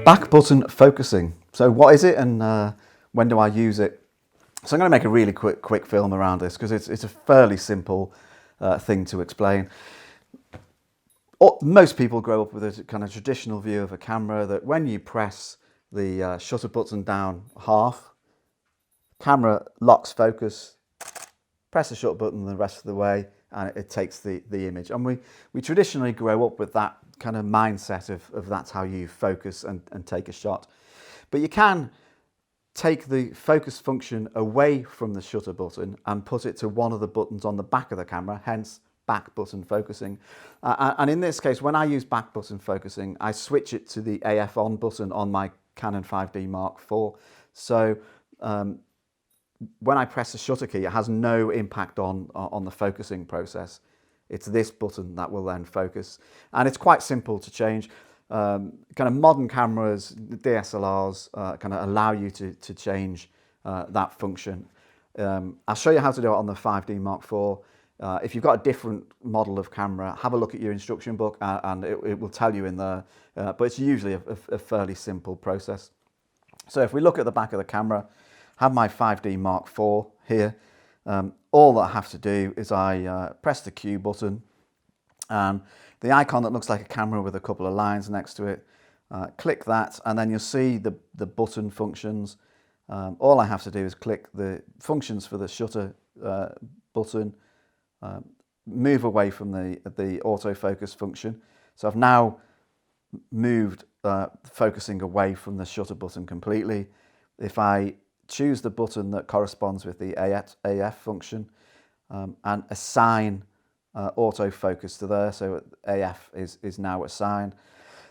back button focusing. So what is it, and when do I use it? So I'm going to make a really quick film around this because it's a fairly simple thing to explain. Most people grow up with a kind of traditional view of a camera that when you press the shutter button down half, camera locks focus, press the shutter button the rest of the way, and it takes the image. And we traditionally grow up with that kind of mindset of that's how you focus and take a shot. But you can take the focus function away from the shutter button and put it to one of the buttons on the back of the camera, hence back button focusing. And in this case, when I use back button focusing, I switch it to the AF on button on my Canon 5D Mark IV. So when I press the shutter key, it has no impact on the focusing process. It's this button that will then focus. And it's quite simple to change. Kind of modern cameras, DSLRs, kind of allow you to change that function. I'll show you how to do it on the 5D Mark IV. If you've got a different model of camera, have a look at your instruction book and it will tell you in there, but it's usually a fairly simple process. So if we look at the back of the camera, I have my 5D Mark IV here. All that I have to do is I press the Q button, and the icon that looks like a camera with a couple of lines next to it, click that, and then you'll see the button functions. All I have to do is click the functions for the shutter button, move away from the autofocus function. So I've now moved focusing away from the shutter button completely. If I choose the button that corresponds with the AF function and assign autofocus to there, so AF is now assigned.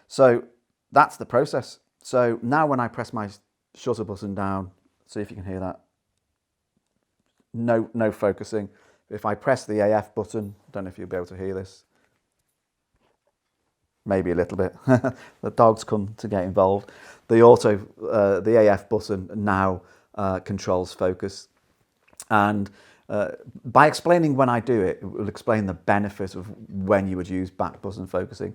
So that's the process. So now when I press my shutter button down, see if you can hear that, no focusing. If I press the AF button, don't know if you'll be able to hear this, maybe a little bit. The dogs come to get involved. The AF button now controls focus, and by explaining when I do it, it will explain the benefit of when you would use back button focusing.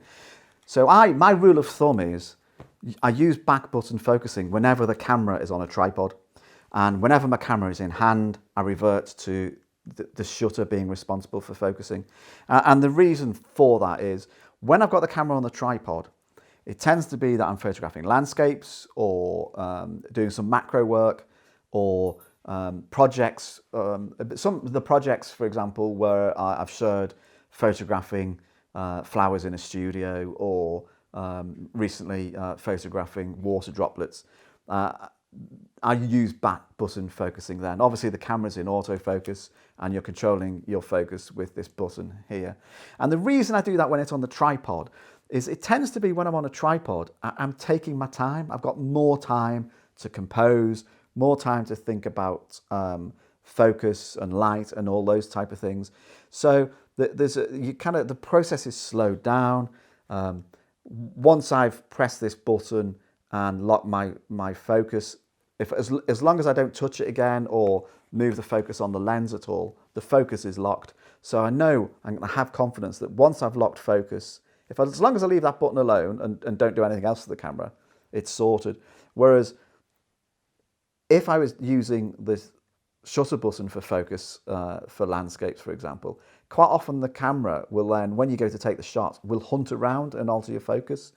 So my rule of thumb is I use back button focusing whenever the camera is on a tripod, and whenever my camera is in hand, I revert to the shutter being responsible for focusing. And the reason for that is when I've got the camera on the tripod, it tends to be that I'm photographing landscapes or doing some macro work or projects. Some of the projects, for example, where I've shared photographing flowers in a studio or recently photographing water droplets. I use back button focusing then. Obviously the camera's in autofocus and you're controlling your focus with this button here. And the reason I do that when it's on the tripod is it tends to be when I'm on a tripod, I'm taking my time. I've got more time to compose, more time to think about focus and light and all those type of things. So the process is slowed down. Once I've pressed this button and locked my focus, as long as I don't touch it again or move the focus on the lens at all, the focus is locked. So I know I'm going to have confidence that once I've locked focus, as long as I leave that button alone and don't do anything else to the camera, it's sorted. Whereas if I was using this shutter button for focus for landscapes, for example, quite often the camera will then, when you go to take the shot, will hunt around and alter your focus.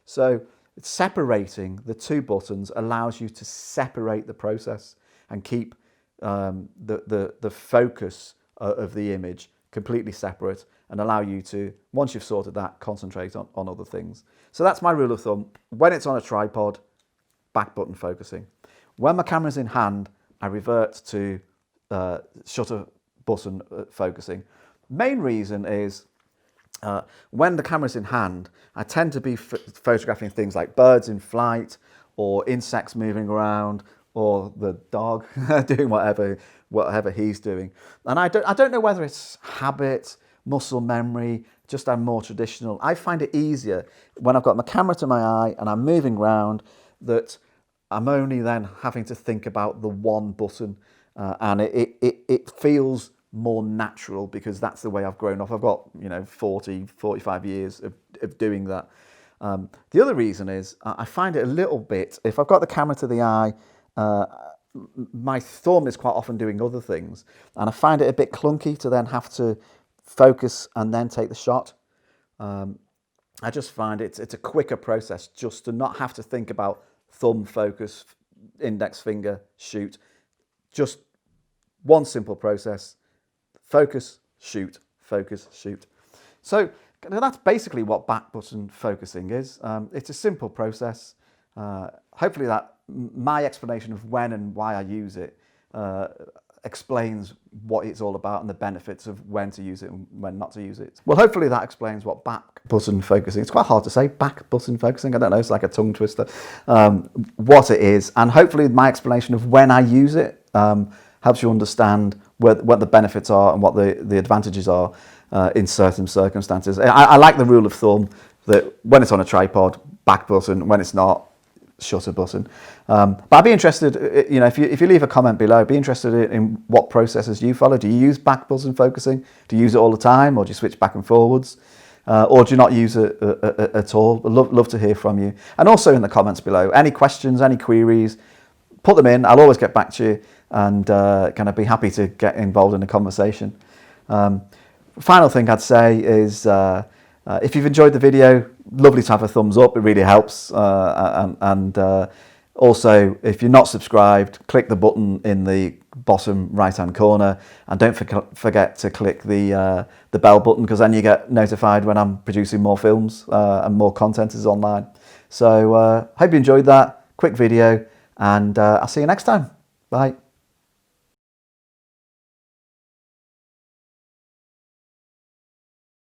So separating the two buttons allows you to separate the process and keep the focus of the image completely separate and allow you to, once you've sorted that, concentrate on other things. So that's my rule of thumb. When it's on a tripod, back button focusing. When my camera's in hand, I revert to shutter button focusing. Main reason is when the camera's in hand, I tend to be photographing things like birds in flight or insects moving around or the dog doing whatever he's doing. And I don't know whether it's habit, muscle memory, just I'm more traditional. I find it easier when I've got my camera to my eye and I'm moving around that I'm only then having to think about the one button, and it feels more natural because that's the way I've grown up. I've got 40, 45 years of doing that. The other reason is I find it a little bit, if I've got the camera to the eye, my thumb is quite often doing other things, and I find it a bit clunky to then have to focus and then take the shot. I just find it's a quicker process just to not have to think about thumb, focus, index finger, shoot. Just one simple process: focus, shoot, focus, shoot. So that's basically what back button focusing is. It's a simple process. Hopefully that my explanation of when and why I use it explains what it's all about and the benefits of when to use it and when not to use it. Well, hopefully that explains what back button focusing, it's quite hard to say, back button focusing, I don't know, it's like a tongue twister, what it is. And hopefully my explanation of when I use it helps you understand what the benefits are and what the advantages are in certain circumstances. I like the rule of thumb that when it's on a tripod, back button; when it's not, shutter button. But I'd be interested, if you leave a comment below, I'd be interested in what processes you follow. Do you use back button focusing? Do you use it all the time, or do you switch back and forwards? Or do you not use it at all? I'd love to hear from you. And also in the comments below, any questions, any queries, put them in. I'll always get back to you and kind of be happy to get involved in the conversation. Final thing I'd say is if you've enjoyed the video, lovely to have a thumbs up, it really helps. Also, if you're not subscribed, click the button in the bottom right hand corner, and don't forget to click the bell button, because then you get notified when I'm producing more films and more content is online. So hope you enjoyed that quick video, and I'll see you next time. Bye.